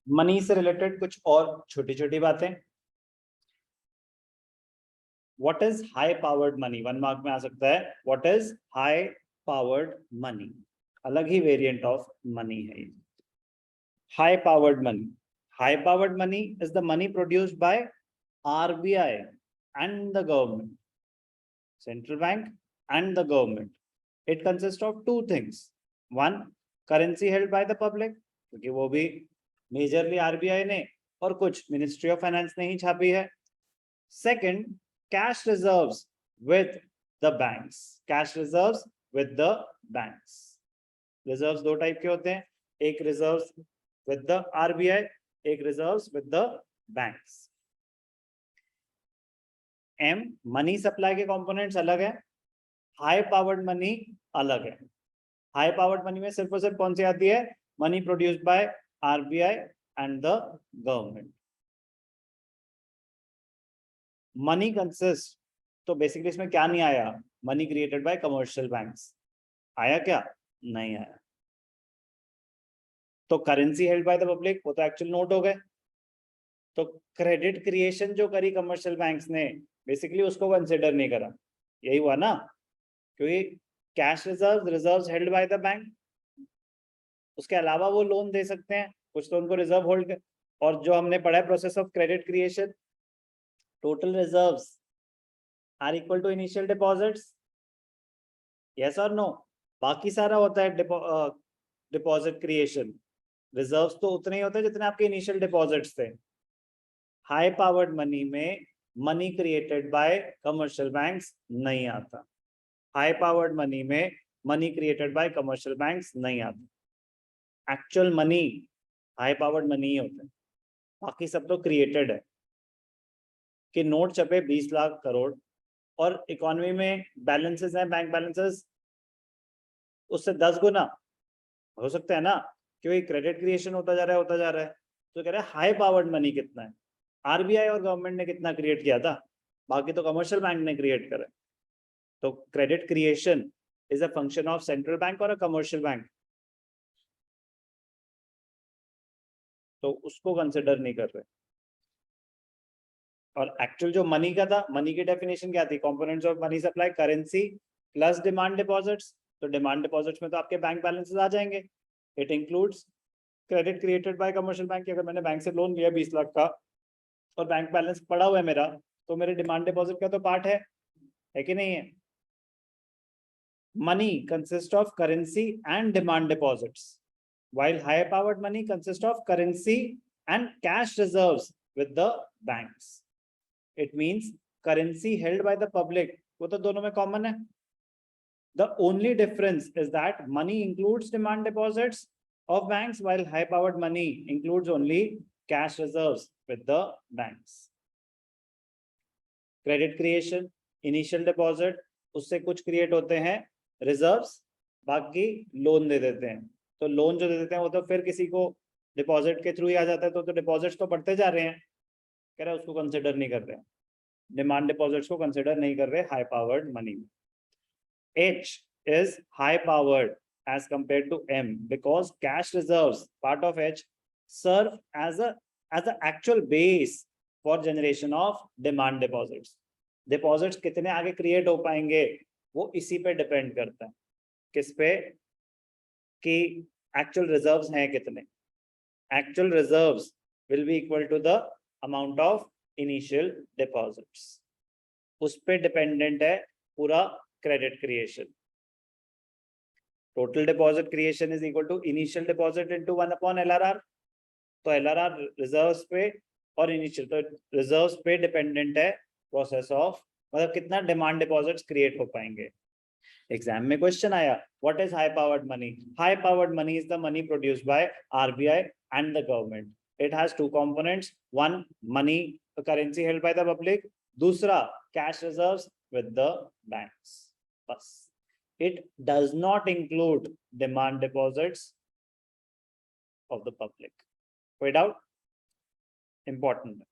Money से related कुछ और छोटी छोटी बातें। What is high powered money, 1 mark में आ सकता है। What is high powered money, अलग ही वेरिएंट ऑफ मनी है। High powered money, high powered money is the money produced by RBI and the government, central bank and the government. It consists of two things. One, currency held by the public, क्योंकि वो भी majorly RBI ने और कुछ ministry of finance ने ही छापी है। Second, cash reserves with the banks. Cash reserves with the banks. Reserves दो टाइप के होते हैं, एक reserves with the RBI, एक reserves with the banks. M, money supply के कंपोनेंट्स अलग है, हाई पावर्ड मनी अलग है। हाई पावर्ड मनी में सिर्फ और सिर्फ कौन सी आती है, money produced by RBI and the government. Money consist, तो बेसिकली इसमें क्या नहीं आया, money created by commercial banks आया क्या, नहीं आया। तो currency held by the public, वो तो एक्चुअल नोट हो गए। तो क्रेडिट क्रिएशन जो करी कमर्शियल बैंक्स ने, बेसिकली उसको कंसिडर नहीं करा, यही हुआ ना, क्योंकि cash reserves held by the bank, उसके अलावा वो लोन दे सकते हैं, कुछ तो उनको रिजर्व होल्ड। और जो हमने पढ़ा है process of credit creation, total reserves are equal to initial deposits, yes और नो। बाकी सारा होता है डिपॉजिट क्रिएशन, रिजर्व्स तो उतने ही होते हैं जितने आपके इनिशियल डिपॉजिट्स थे। हाई पावर्ड मनी में money created by commercial banks नहीं आता, हाई पावर्ड मनी में money created by commercial banks नहीं आता। Actual money high powered money ही होता है, बाकी सब तो क्रिएटेड है। कि नोट छपे 20 लाख करोड़ और इकोनॉमी में बैलेंसेस हैं, बैंक बैलेंसेस उससे 10 गुना हो सकता है ना, क्योंकि क्रेडिट क्रिएशन होता जा रहा है, होता जा रहा है। तो कह रहे हैं हाई पावर्ड मनी कितना है, RBI और गवर्नमेंट ने कितना क्रिएट किया था, बाकी तो कमर्शियल बैंक ने क्रिएट करा। तो credit creation is a function of central bank और अ कमर्शियल बैंक, तो उसको कंसिडर नहीं कर रहे। और एक्चुअल जो मनी का था, मनी की डेफिनेशन क्या थी, components of money supply, currency plus demand deposits. तो डिमांड डिपॉजिट्स में तो आपके बैंक बैलेंसेस आ जाएंगे। It includes credit created by commercial bank, अगर मैंने बैंक से लोन लिया 20 लाख का और बैंक बैलेंस पड़ा हुआ है मेरा, तो मेरे डिमांड डिपॉजिट का तो पार्ट है कि नहीं है। Money consist of currency and demand deposits, while high powered money consists of currency and cash reserves with the banks. It means currency held by the public, वो तो दोनों में कॉमन है। The only difference is that money includes demand deposits of banks, while high powered money includes only cash reserves with the banks. Credit creation, initial deposit, उससे कुछ create होते हैं reserves, बाकी लोन दे देते हैं। तो लोन जो दे देते हैं वो तो फिर किसी को डिपॉजिट के थ्रू ही आ जाता है, तो डिपॉजिट्स तो बढ़ते जा रहे हैं, कह रहे हैं उसको कंसिडर नहीं कर रहे हैं, डिमांड डिपॉजिट्स को कंसिडर नहीं कर रहे हाई पावर्ड मनी में। H is high powered as compared to M because cash reserves, part of H, serve as a actual base for generation of demand deposits. Deposits कितने आगे create हो पाएंगे वो इसी पे डिपेंड करता है, किस पे, कि एक्चुअल रिजर्व्स हैं कितने। Actual reserves will be equal to the amount of initial deposits, उस पे डिपेंडेंट है पूरा credit creation. Total deposit creation is equal to initial deposit into 1 upon LRR। तो LRR रिजर्व्स पे और इनिशियल, तो रिजर्व्स पे डिपेंडेंट है प्रोसेस ऑफ, मतलब कितना डिमांड डिपॉजिट्स क्रिएट हो पाएंगे। एग्जाम में क्वेश्चन आया, what is high powered money? High powered money is the money produced by RBI and the government. It has two components, one money currency held by the public, दूसरा cash reserves with the banks, बस। It does not include demand deposits of the public. कोई doubt? Important है।